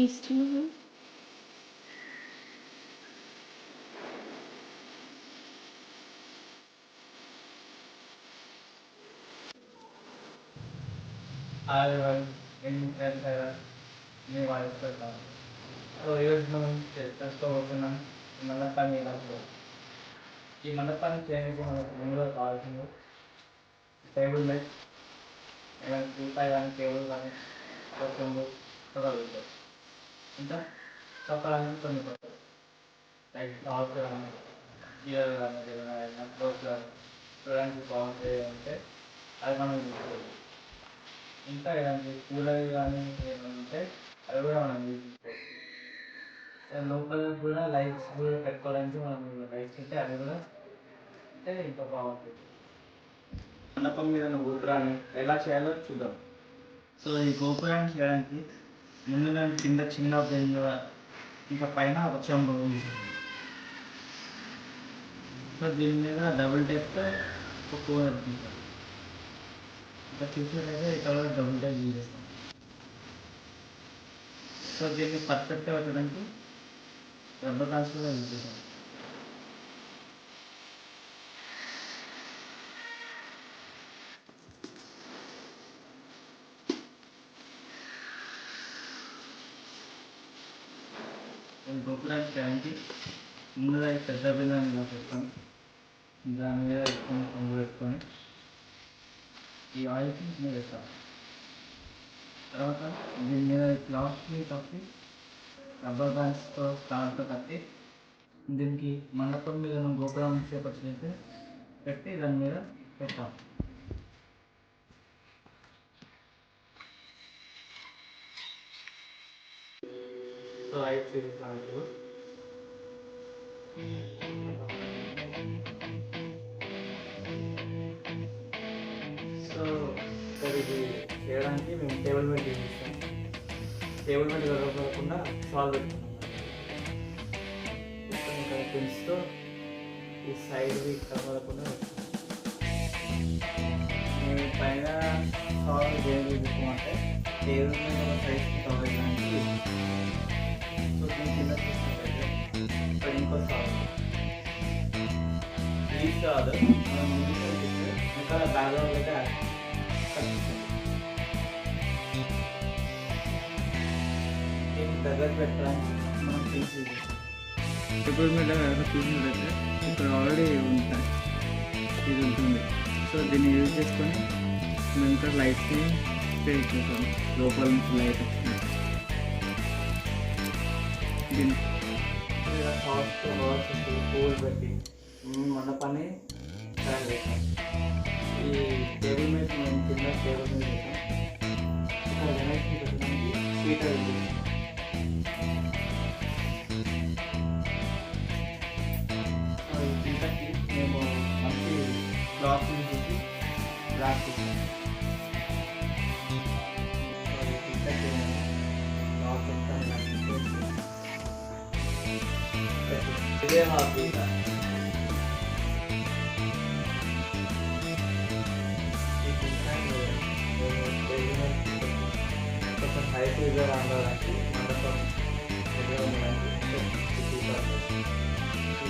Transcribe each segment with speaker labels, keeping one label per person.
Speaker 1: ఇష్టం.
Speaker 2: నేను వాయిస్ పెడతాను. సో ఈరోజు మనం తెలుసుకోబోతున్నాం మండపాన్ని ఎలా చేయాలి. ఈ మండపాన్ని చేయడానికి మనకు ముందుగా కావాల్సింది టేబుల్ మేట్, ఇలాంటి రూపాయి కానీ టేబుల్ కానీ కొంచెం చదవగలుగుతాం. ఇంకా చెప్పడానికి కొన్ని కొత్త లైక్ డాల్స్ కానీ చీరలు కానీ ఏదైనా క్లోత్స్ కానీ చూడడానికి బాగుంటుంది అంటే అది మనం చూసుకోవచ్చు. ఇంకా ఇలాంటి కూలర్ కానీ ఏమైనా ఉంటే అవి కూడా మనం యూజ్ చేసుకోవచ్చు. లోపల కూడా లైట్స్ కూడా పెట్టుకోవడానికి మనం లైట్స్ ఉంటే అవి కూడా అంటే ఇంకా బాగుంటుంది. మండపం మీద ఉన్న గోపురాన్ని ఎలా చేయాలో చూద్దాం. సో ఈ గోపురాన్ని చేయడానికి ముందు నేను కింద చిన్న బెంజ్ ఇంకా పైన ఒక చెంబు ఉంది. సో దీని మీద డబుల్ టేప్తో ఒక కూలర్ తీస్తాం. ఇంకా చూసినట్లయితే ఇక్కడ డబుల్ టేప్ యూజ్ చేస్తాం. సో దీన్ని పర్ఫెక్ట్గా పెట్టడానికి రబ్బర్ బ్యాండ్స్ కూడా యూజ్ చేస్తాం. గోపురానికి చేయడానికి ముందుగా ఈ పెద్ద బిందెని ఇలా పెట్టుకొని దాని మీద కొంగు పెట్టుకొని ఈ ఆయిల్కి మీద వేస్తాం. తర్వాత దీని మీద క్లాత్ని కప్పి రబ్బర్ బ్యాండ్స్తో స్టార్తో కట్టి దీనికి మండపం మీద గోపురం చేపట్టినైతే పెట్టి దాని మీద పెట్టాం. సో ఐదు చూపిస్తాను ఇప్పుడు. సో ఇది చేయడానికి మేము టేబుల్ మీద యూజ్ చేస్తాం. టేబుల్ మీద కలపకుండా సాల్వ్ పెట్టుకున్నాం. ఇక్కడ పెన్స్తో ఈ సైడ్వి కలపకుండా మేము పైన సాల్వ్ దేని తీసుకోమంటే టేబుల్ మీద సైడ్కి కవర్ చేయడానికి. సో దీని కింద చూసినట్లయితే ఇక్కడ ఇంకో సాల్వ్ ప్లీజ్ కాదు మనం ముందు ఇంకా బ్యాక్గ్రౌండ్ అయితే దగ్గర పెట్టడానికి మనం తీసి టేబుల్ మీద చూసినట్లయితే ఇక్కడ ఆల్రెడీ ఉంటాయి ఇది ఉంటుంది. సో దీన్ని యూజ్ చేసుకొని మేము ఇంకా లైట్స్ని పే చేస్తాం. లోపల నుంచి లైట్ వచ్చినట్టు దీన్ని సాఫ్ట్ వర్స్ పూల్ పెట్టి మండపాన్ని తయారు చేస్తాం. ఈ టేబుల్ మీద మేము కింద టేబుల్ మీద చేస్తాం. ఇక్కడ వినాయకుని పెట్టడానికి హీటర్ ఉంది. హీటర్కి మేము మంచి క్లాత్ని చూసి బ్లాక్ చేస్తాం. హీటర్కి క్లాత్ ఇదే మా హీటర్. కొంచెం హైట్ గా రావడానికి మండపం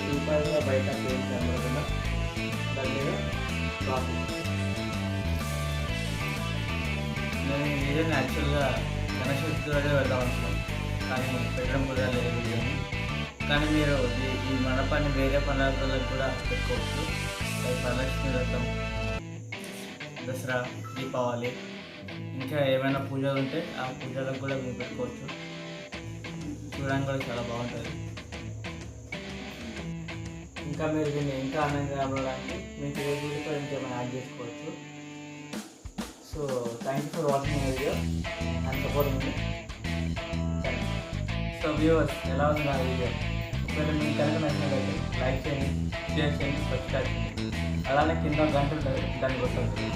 Speaker 2: రూపాయలుగా బయట చేయించకుండా దాని మీద క్లాత్. నేను ఈ వీడియోని యాక్చువల్గా గణేశుడితోనే వెళ్దాం అనుకున్నాం, కానీ పెట్టడం కూడా లేదు వీడియోని. కానీ మీరు ఈ మండపాన్ని వేరే పండుగలకు కూడా పెట్టుకోవచ్చు. వరలక్ష్మి వ్రతం, దసరా, దీపావళి, ఇంకా ఏమైనా పూజలు ఉంటే ఆ పూజలకు కూడా మీరు పెట్టుకోవచ్చు. చూడడానికి కూడా చాలా బాగుంటుంది. ఇంకా మీరు దీన్ని ఇంకా ఆనందంగా అవ్వడానికి మీ క్రియేటివిటీతో ఇంకేమైనా యాడ్ చేసుకోవచ్చు. So thank you for watching my video and supporting me. So viewers, ఎలా ఉంది నా వీడియో? ఒకవేళ మీకు కనుక నచ్చినట్లయితే లైక్ చేయండి, షేర్ చేయండి, సబ్స్క్రైబ్ చేయండి. అలానే కింద గంట ఉంటుంది, దాన్ని కొట్టండి.